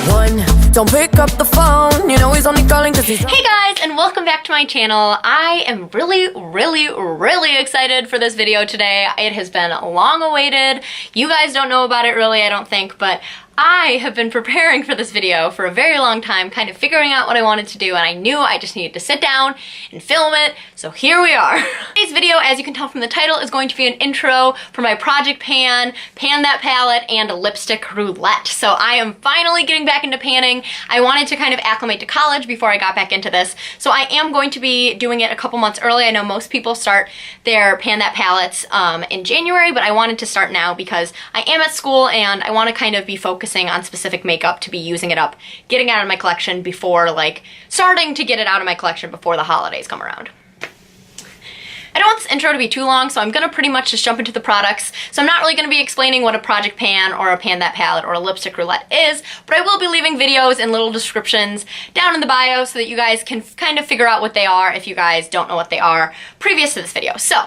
One, don't pick up the phone, you know he's only calling cause he's... Hey guys, and welcome back to my channel. I am really excited for this video today. It has been long awaited. You guys don't know about it really, I don't think, but I have been preparing for this video for a very long time, kind of figuring out what I wanted to do, and I knew I just needed to sit down and film it, so here we are. Today's video, as you can tell from the title, is going to be an intro for my Project Pan That Palette, and a lipstick roulette. So I am finally getting back into panning. I wanted to kind of acclimate to college before I got back into this, so I am going to be doing it a couple months early. I know most people start their Pan That palettes in January, but I wanted to start now because I am at school and I want to kind of be focusing on specific makeup to be using it up, getting it out of my collection before, like, starting to get it out of my collection before the holidays come around. I don't want this intro to be too long, so I'm gonna pretty much just jump into the products. So I'm not really gonna be explaining what a Project Pan or a Pan That palette or a lipstick roulette is, but I will be leaving videos and little descriptions down in the bio so that you guys can kind of figure out what they are if you guys don't know what they are previous to this video. So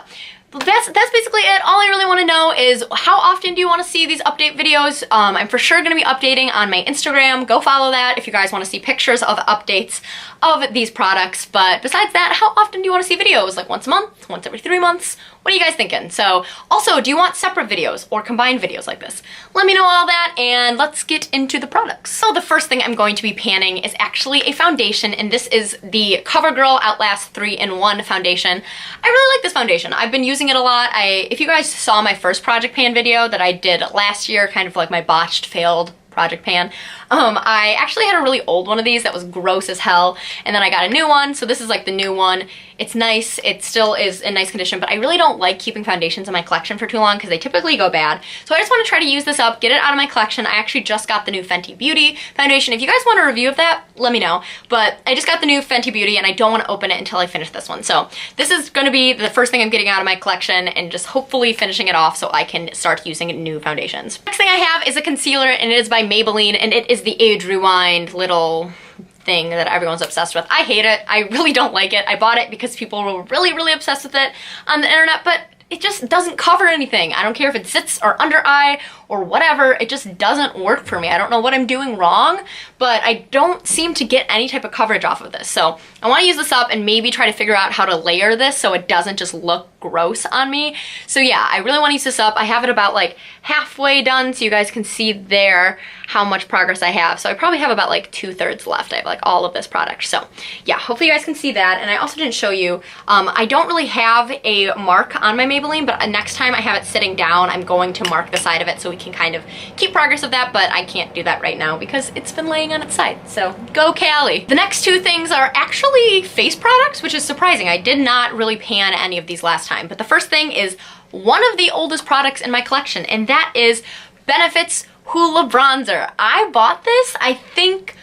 that's basically it. All I really want to know is how often do you want to see these update videos? I'm for sure going to be updating on my Instagram. Go follow that if you guys want to see pictures of updates of these products. But besides that, how often do you want to see videos? Like once a month? Once every 3 months? What are you guys thinking? So also, do you want separate videos or combined videos like this? Let me know all that and let's get into the products. So the first thing I'm going to be panning is actually a foundation, and this is the COVERGIRL Outlast 3-in-1 foundation. I really like this foundation. I've been using it a lot. If you guys saw my first Project Pan video that I did last year, kind of like my botched, failed Project Pan, I actually had a really old one of these that was gross as hell, and then I got a new one, so this is like the new one. It's nice, it still is in nice condition, but I really don't like keeping foundations in my collection for too long because they typically go bad. So I just want to try to use this up, get it out of my collection. I actually just got the new Fenty Beauty foundation. If you guys want a review of that, let me know. But I just got the new Fenty Beauty and I don't want to open it until I finish this one. So this is going to be the first thing I'm getting out of my collection and just hopefully finishing it off so I can start using new foundations. Next thing I have is a concealer, and it is by Maybelline, and it is the Age Rewind little thing that everyone's obsessed with. I hate it. I really don't like it. I bought it because people were really obsessed with it on the internet, but it just doesn't cover anything. I don't care if it sits or under eye or whatever, it just doesn't work for me. I don't know what I'm doing wrong, but I don't seem to get any type of coverage off of this. So I want to use this up and maybe try to figure out how to layer this so it doesn't just look gross on me. So yeah, I really want to use this up. I have it about like halfway done, so you guys can see there how much progress I have. So I probably have about like 2/3 left. I have like all of this product. So yeah, hopefully you guys can see that. And I also didn't show you, I don't really have a mark on my Maybelline, but next time I have it sitting down, I'm going to mark the side of it so we can kind of keep progress of that, but I can't do that right now because it's been laying on its side. So go Callie. The next two things are actually face products, which is surprising. I did not really pan any of these last time, but the first thing is one of the oldest products in my collection, and that is Benefit's Hoola bronzer. I bought this, I think,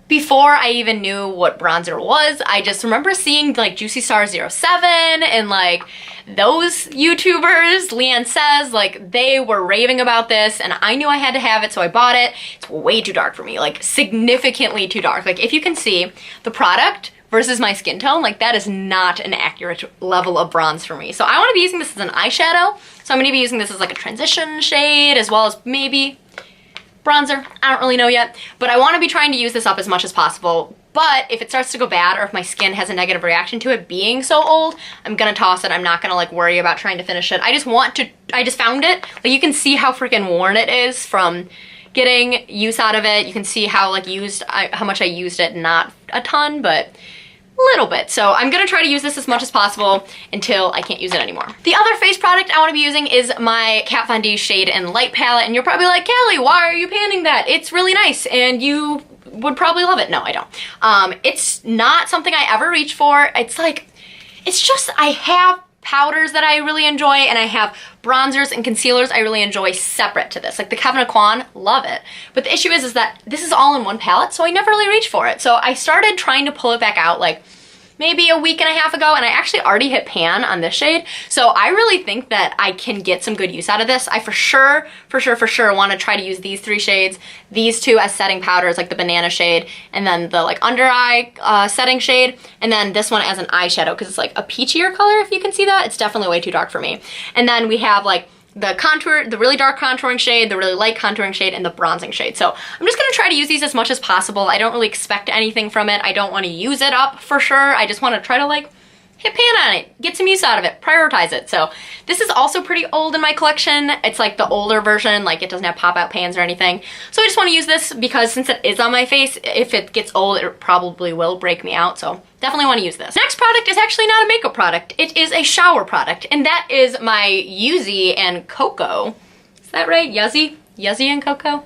before I even knew what bronzer was. I just remember seeing like Juicy Star 07 and like those YouTubers, Leanne Says, like they were raving about this and I knew I had to have it, so I bought it. It's way too dark for me, like significantly too dark. Like if you can see the product versus my skin tone, like that is not an accurate level of bronze for me. So I want to be using this as an eyeshadow. So I'm going to be using this as like a transition shade as well as maybe bronzer. I don't really know yet, but I want to be trying to use this up as much as possible. But if it starts to go bad or if my skin has a negative reaction to it being so old, I'm gonna toss it. I'm not gonna like worry about trying to finish it. I just found it. Like you can see how freaking worn it is from getting use out of it. You can see how like how much I used it, not a ton, but little bit. So I'm gonna try to use this as much as possible until I can't use it anymore. The other face product I want to be using is my Kat Von D Shade and Light palette, and you're probably like, Callie, why are you panning that? It's really nice and you would probably love it. No, I don't. It's not something I ever reach for. It's just I have powders that I really enjoy and I have bronzers and concealers I really enjoy separate to this. Like the Kevyn Aucoin, love it. But the issue is that this is all in one palette, so I never really reach for it. So I started trying to pull it back out like maybe a week and a half ago, and I actually already hit pan on this shade. So I really think that I can get some good use out of this. I for sure want to try to use these three shades, these two as setting powders, like the banana shade, and then the like under eye setting shade, and then this one as an eyeshadow because it's like a peachier color, if you can see that. It's definitely way too dark for me. And then we have like the contour, the really dark contouring shade, the really light contouring shade, and the bronzing shade. So I'm just gonna try to use these as much as possible. I don't really expect anything from it. I don't wanna use it up for sure. I just wanna try to like hit pan on it, get some use out of it, prioritize it. So this is also pretty old in my collection. It's like the older version, like it doesn't have pop-out pans or anything. So I just wanna use this because since it is on my face, if it gets old, it probably will break me out. So definitely wanna use this. Next product is actually not a makeup product. It is a shower product, and that is my Yuzu and Cocoa. Is that right? Yuzu and Cocoa?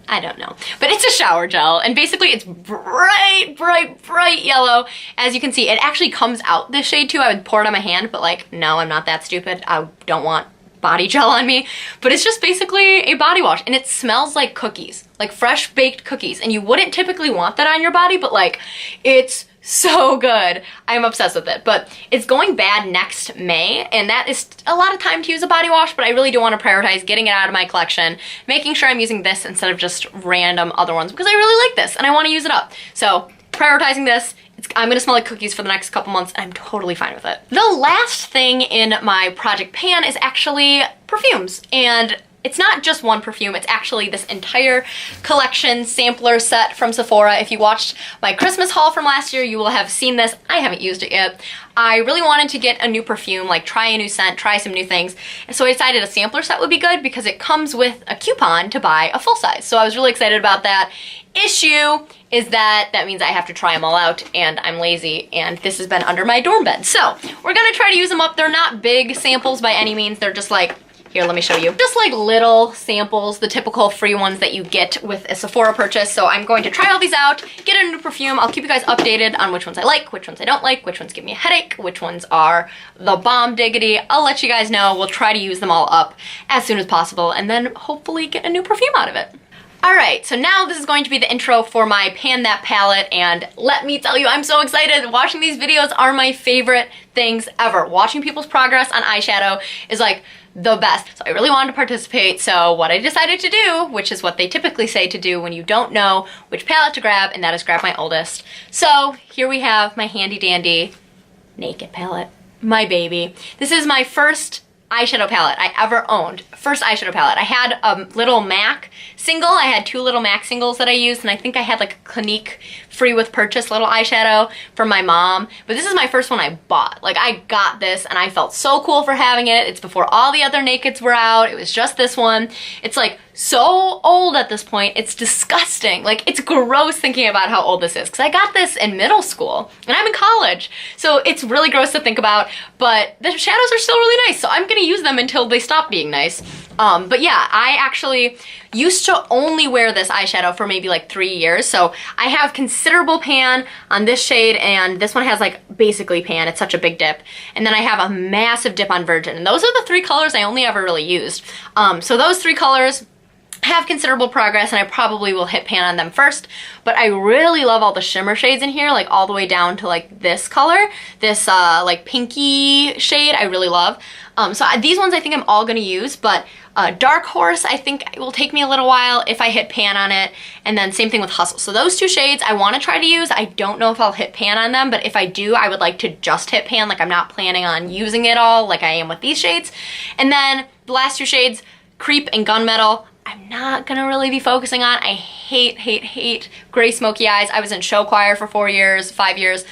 I don't know, but it's a shower gel, and basically it's bright, bright, bright yellow. As you can see, it actually comes out this shade too. I would pour it on my hand, but like, no, I'm not that stupid. I don't want body gel on me, but it's just basically a body wash, and it smells like cookies, like fresh baked cookies, and you wouldn't typically want that on your body, but like, it's so good. I'm obsessed with it, but it's going bad next May, and that is a lot of time to use a body wash, but I really do want to prioritize getting it out of my collection, making sure I'm using this instead of just random other ones, because I really like this and I want to use it up. So prioritizing this. I'm gonna smell like cookies for the next couple months, and I'm totally fine with it. The last thing in my project pan is actually perfumes, and it's not just one perfume, it's actually this entire collection sampler set from Sephora. If you watched my Christmas haul from last year, you will have seen this. I haven't used it yet. I really wanted to get a new perfume, like try a new scent, try some new things. And so I decided a sampler set would be good because it comes with a coupon to buy a full size. So I was really excited about that. Issue is that means I have to try them all out, and I'm lazy, and this has been under my dorm bed. So we're gonna try to use them up. They're not big samples by any means. They're just like, here, let me show you. Just like little samples, the typical free ones that you get with a Sephora purchase. So I'm going to try all these out, get a new perfume. I'll keep you guys updated on which ones I like, which ones I don't like, which ones give me a headache, which ones are the bomb diggity. I'll let you guys know. We'll try to use them all up as soon as possible, and then hopefully get a new perfume out of it. All right, so now this is going to be the intro for my Pan That palette, and let me tell you, I'm so excited. Watching these videos are my favorite things ever. Watching people's progress on eyeshadow is like the best. So I really wanted to participate, so what I decided to do, which is what they typically say to do when you don't know which palette to grab, and that is grab my oldest. So here we have my handy dandy Naked palette, my baby. This is my first eyeshadow palette I ever owned. First eyeshadow palette. I had a little MAC single. I had two little MAC singles that I used, and I think I had like a Clinique free with purchase little eyeshadow from my mom. But this is my first one I bought. Like, I got this and I felt so cool for having it. It's before all the other Nakeds were out. It was just this one. It's like so old at this point. It's disgusting. Like, it's gross thinking about how old this is, because I got this in middle school and I'm in college. So it's really gross to think about, but the shadows are still really nice. So I'm gonna use them until they stop being nice. But yeah, I actually used to only wear this eyeshadow for maybe like 3 years. So I have considerable pan on this shade, and this one has like basically pan. It's such a big dip. And then I have a massive dip on Virgin. And those are the three colors I only ever really used. So those three colors have considerable progress, and I probably will hit pan on them first, but I really love all the shimmer shades in here, like all the way down to like this color, this like pinky shade I really love. So these ones I think I'm all gonna use, but Dark Horse I think it will take me a little while if I hit pan on it, and then same thing with Hustle. So those two shades I wanna try to use. I don't know if I'll hit pan on them, but if I do, I would like to just hit pan. Like, I'm not planning on using it all like I am with these shades. And then the last two shades, Creep and Gunmetal, I'm not gonna really be focusing on. I hate, hate, hate gray smoky eyes. I was in show choir for 4 years, 5 years,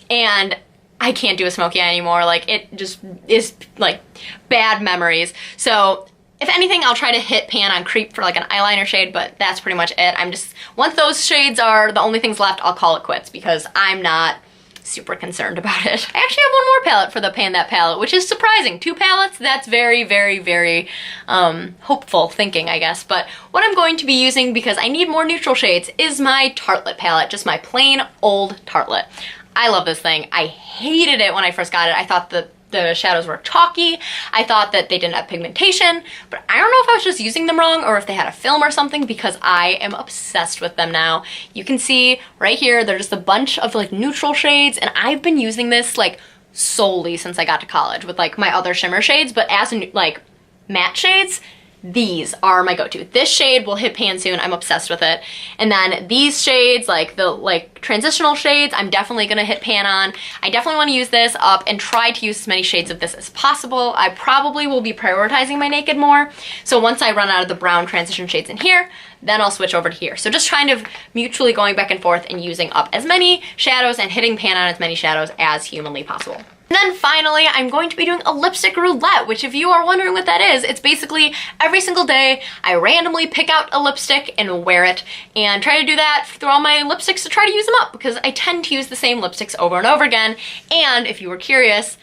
and I can't do a smoky eye anymore. Like, it just is like bad memories. So if anything, I'll try to hit pan on Creep for like an eyeliner shade, but that's pretty much it. Once those shades are the only things left, I'll call it quits, because I'm not super concerned about it. I actually have one more palette for the Pan That palette, which is surprising. 2 palettes, that's very, very, very hopeful thinking, I guess. But what I'm going to be using, because I need more neutral shades, is my Tartelette palette, just my plain old Tartelette. I love this thing. I hated it when I first got it. I thought the shadows were chalky. I thought that they didn't have pigmentation, but I don't know if I was just using them wrong or if they had a film or something, because I am obsessed with them now. You can see right here, they're just a bunch of like neutral shades, and I've been using this like solely since I got to college with like my other shimmer shades, but as like matte shades, these are my go-to. This shade will hit pan soon. I'm obsessed with it. And then these shades, like the transitional shades, I'm definitely gonna hit pan on. I definitely wanna use this up and try to use as many shades of this as possible. I probably will be prioritizing my Naked more. So once I run out of the brown transition shades in here, then I'll switch over to here. So just kind of mutually going back and forth and using up as many shadows and hitting pan on as many shadows as humanly possible. And then finally, I'm going to be doing a lipstick roulette, which if you are wondering what that is, it's basically every single day I randomly pick out a lipstick and wear it and try to do that through all my lipsticks to try to use them up because I tend to use the same lipsticks over and over again. And if you were curious,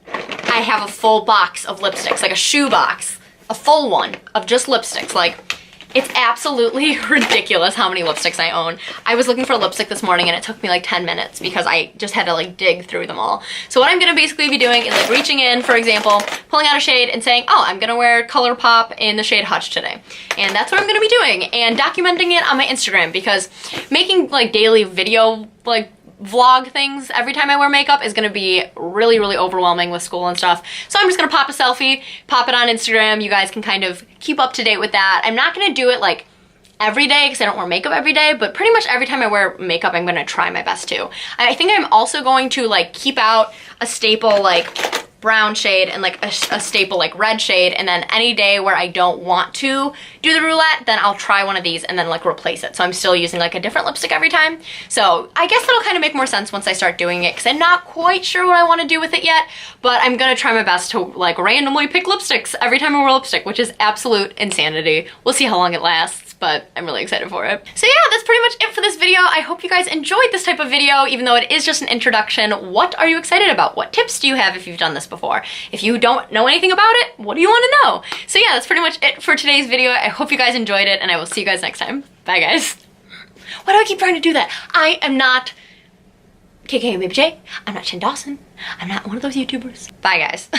I have a full box of lipsticks, like a shoe box, a full one of just lipsticks. Like, it's absolutely ridiculous how many lipsticks I own. I was looking for a lipstick this morning and it took me like 10 minutes because I just had to like dig through them all. So what I'm gonna basically be doing is like reaching in, for example, pulling out a shade and saying, oh, I'm gonna wear ColourPop in the shade Hutch today. And that's what I'm gonna be doing and documenting it on my Instagram because making like daily video like vlog things every time I wear makeup is gonna be really, really overwhelming with school and stuff. So I'm just gonna pop a selfie, pop it on Instagram. You guys can kind of keep up to date with that. I'm not gonna do it like every day because I don't wear makeup every day, but pretty much every time I wear makeup, I'm gonna try my best to. I think I'm also going to like keep out a staple like brown shade and like a staple like red shade, and then any day where I don't want to do the roulette, then I'll try one of these and then like replace it. So I'm still using like a different lipstick every time. So I guess that'll kind of make more sense once I start doing it because I'm not quite sure what I want to do with it yet, but I'm gonna try my best to like randomly pick lipsticks every time I wear lipstick, which is absolute insanity. We'll see how long it lasts, but I'm really excited for it. So yeah, that's pretty much it for this video. I hope you guys enjoyed this type of video, even though it is just an introduction. What are you excited about? What tips do you have if you've done this before? If you don't know anything about it, what do you want to know? So yeah, that's pretty much it for today's video. I hope you guys enjoyed it and I will see you guys next time. Bye guys. Why do I keep trying to do that? I am not KK Baby J. I'm not Chin Dawson. I'm not one of those YouTubers. Bye guys.